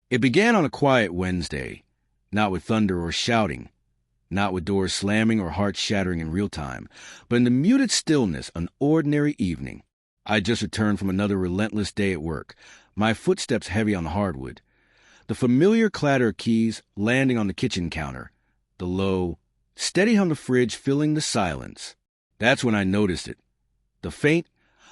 It began on a quiet Wednesday, not with thunder or shouting, not with doors slamming or hearts shattering in real time, but in the muted stillness, an ordinary evening. I just returned from another relentless day at work, my footsteps heavy on the hardwood, the familiar clatter of keys landing on the kitchen counter, the low, steady hum of the fridge filling the silence. That's when I noticed it. The faint,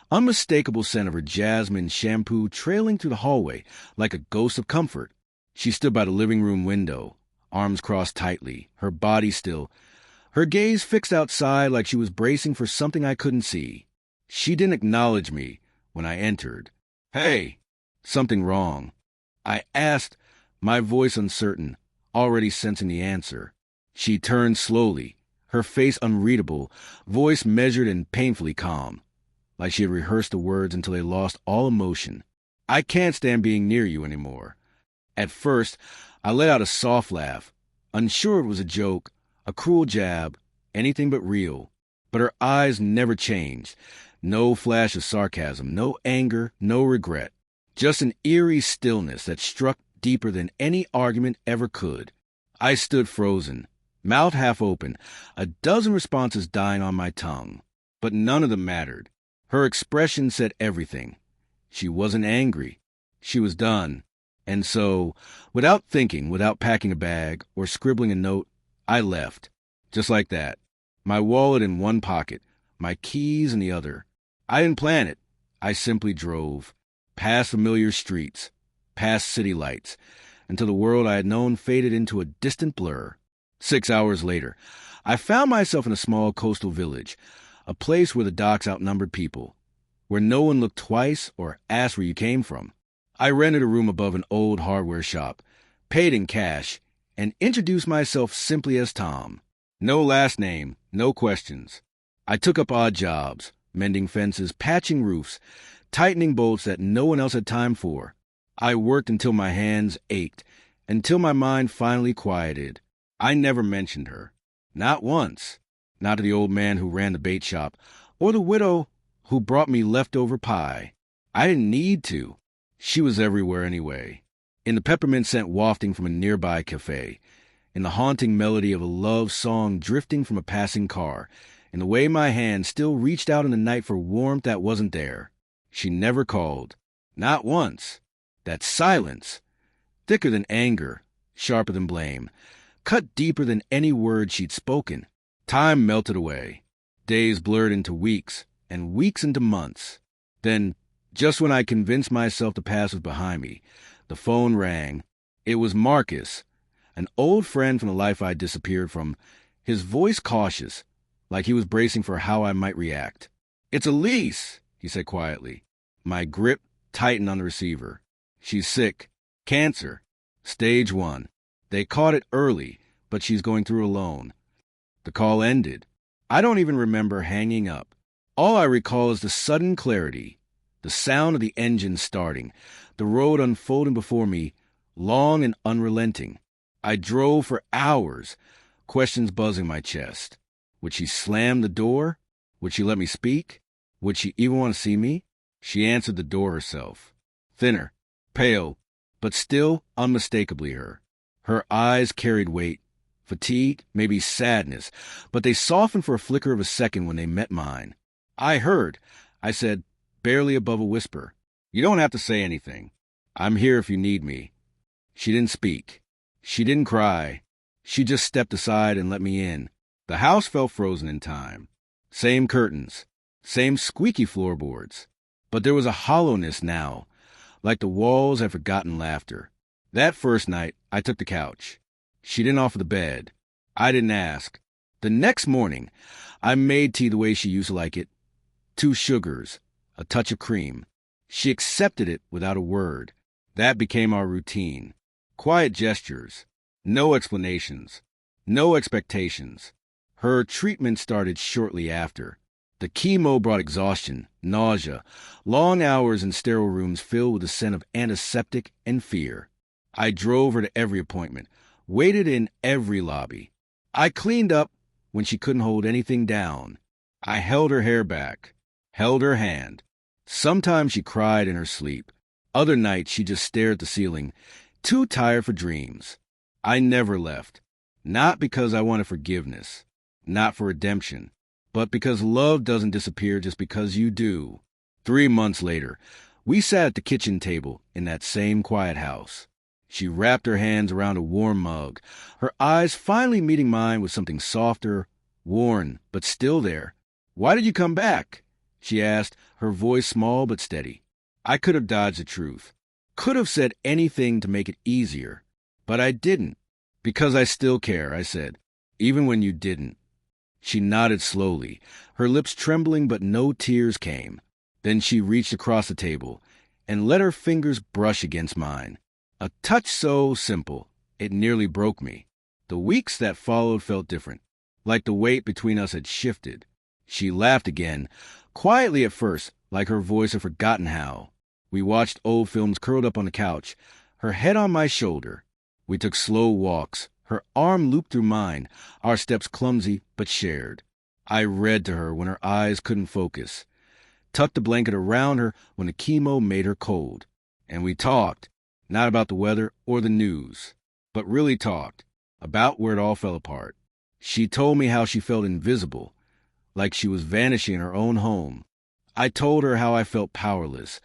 unmistakable scent of her jasmine shampoo trailing through the hallway like a ghost of comfort. She stood by the living room window, arms crossed tightly, her body still, her gaze fixed outside like she was bracing for something I couldn't see. She didn't acknowledge me when I entered. "Hey!" Something wrong? I asked, my voice uncertain, already sensing the answer. She turned slowly, her face unreadable, voice measured and painfully calm, like she had rehearsed the words until they lost all emotion. "I can't stand being near you anymore." At first, I let out a soft laugh, unsure it was a joke, a cruel jab, anything but real. But her eyes never changed. No flash of sarcasm, no anger, no regret. Just an eerie stillness that struck deeper than any argument ever could. I stood frozen, mouth half open, a dozen responses dying on my tongue. But none of them mattered. Her expression said everything. She wasn't angry. She was done. And so, without thinking, without packing a bag or scribbling a note, I left. Just like that. My wallet in one pocket, my keys in the other. I didn't plan it. I simply drove. Past familiar streets, past city lights, until the world I had known faded into a distant blur. 6 hours later, I found myself in a small coastal village, a place where the docks outnumbered people, where no one looked twice or asked where you came from. I rented a room above an old hardware shop, paid in cash, and introduced myself simply as Tom. No last name, no questions. I took up odd jobs, mending fences, patching roofs, tightening bolts that no one else had time for. I worked until my hands ached, until my mind finally quieted. I never mentioned her. Not once. Not to the old man who ran the bait shop, or the widow who brought me leftover pie. I didn't need to. She was everywhere anyway. In the peppermint scent wafting from a nearby cafe, in the haunting melody of a love song drifting from a passing car, in the way my hand still reached out in the night for warmth that wasn't there. She never called. Not once. That silence, thicker than anger, sharper than blame, cut deeper than any word she'd spoken. Time melted away. Days blurred into weeks, and weeks into months. Then, just when I convinced myself the past was behind me, the phone rang. It was Marcus, an old friend from the life I'd disappeared from, his voice cautious, like he was bracing for how I might react. "It's Elise," he said quietly. My grip tightened on the receiver. "She's sick. Cancer. Stage 1. They caught it early, but she's going through alone." The call ended. I don't even remember hanging up. All I recall is the sudden clarity, the sound of the engine starting, the road unfolding before me, long and unrelenting. I drove for hours, questions buzzing my chest. Would she slam the door? Would she let me speak? Would she even want to see me? She answered the door herself. Thinner, pale, but still unmistakably her. Her eyes carried weight, fatigue, maybe sadness, but they softened for a flicker of a second when they met mine. "I heard," I said, barely above a whisper. "You don't have to say anything. I'm here if you need me." She didn't speak. She didn't cry. She just stepped aside and let me in. The house felt frozen in time. Same curtains, same squeaky floorboards. But there was a hollowness now, like the walls had forgotten laughter. That first night, I took the couch. She didn't offer the bed. I didn't ask. The next morning, I made tea the way she used to like it. 2 sugars, a touch of cream. She accepted it without a word. That became our routine. Quiet gestures. No explanations. No expectations. Her treatment started shortly after. The chemo brought exhaustion, nausea, long hours in sterile rooms filled with the scent of antiseptic and fear. I drove her to every appointment, waited in every lobby. I cleaned up when she couldn't hold anything down. I held her hair back, held her hand. Sometimes she cried in her sleep. Other nights she just stared at the ceiling, too tired for dreams. I never left. Not because I wanted forgiveness, not for redemption, but because love doesn't disappear just because you do. 3 months later, we sat at the kitchen table in that same quiet house. She wrapped her hands around a warm mug, her eyes finally meeting mine with something softer, worn, but still there. "Why did you come back?" she asked, her voice small but steady. I could have dodged the truth, could have said anything to make it easier, but I didn't. "Because I still care," I said, "even when you didn't." She nodded slowly, her lips trembling but no tears came. Then she reached across the table and let her fingers brush against mine. A touch so simple, it nearly broke me. The weeks that followed felt different, like the weight between us had shifted. She laughed again, quietly at first, like her voice had forgotten how. We watched old films curled up on the couch, her head on my shoulder. We took slow walks, her arm looped through mine, our steps clumsy but shared. I read to her when her eyes couldn't focus, tucked the blanket around her when the chemo made her cold. And we talked, not about the weather or the news, but really talked, about where it all fell apart. She told me how she felt invisible, like she was vanishing in her own home. I told her how I felt powerless,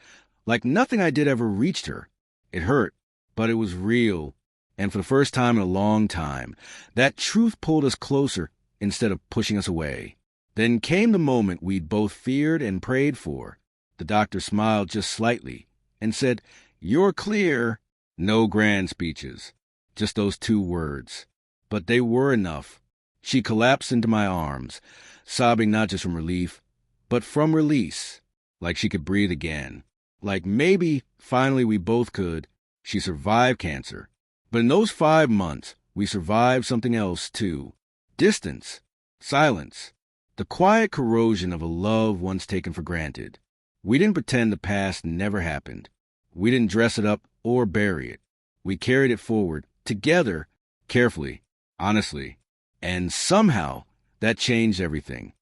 like nothing I did ever reached her. It hurt, but it was real. And for the first time in a long time, that truth pulled us closer instead of pushing us away. Then came the moment we'd both feared and prayed for. The doctor smiled just slightly and said, "You're clear." No grand speeches, just those 2 words. But they were enough. She collapsed into my arms, sobbing not just from relief, but from release, like she could breathe again. Like maybe, finally we both could. She survived cancer. But in those 5 months, we survived something else, too. Distance. Silence. The quiet corrosion of a love once taken for granted. We didn't pretend the past never happened. We didn't dress it up or bury it. We carried it forward, together, carefully, honestly. And somehow, that changed everything.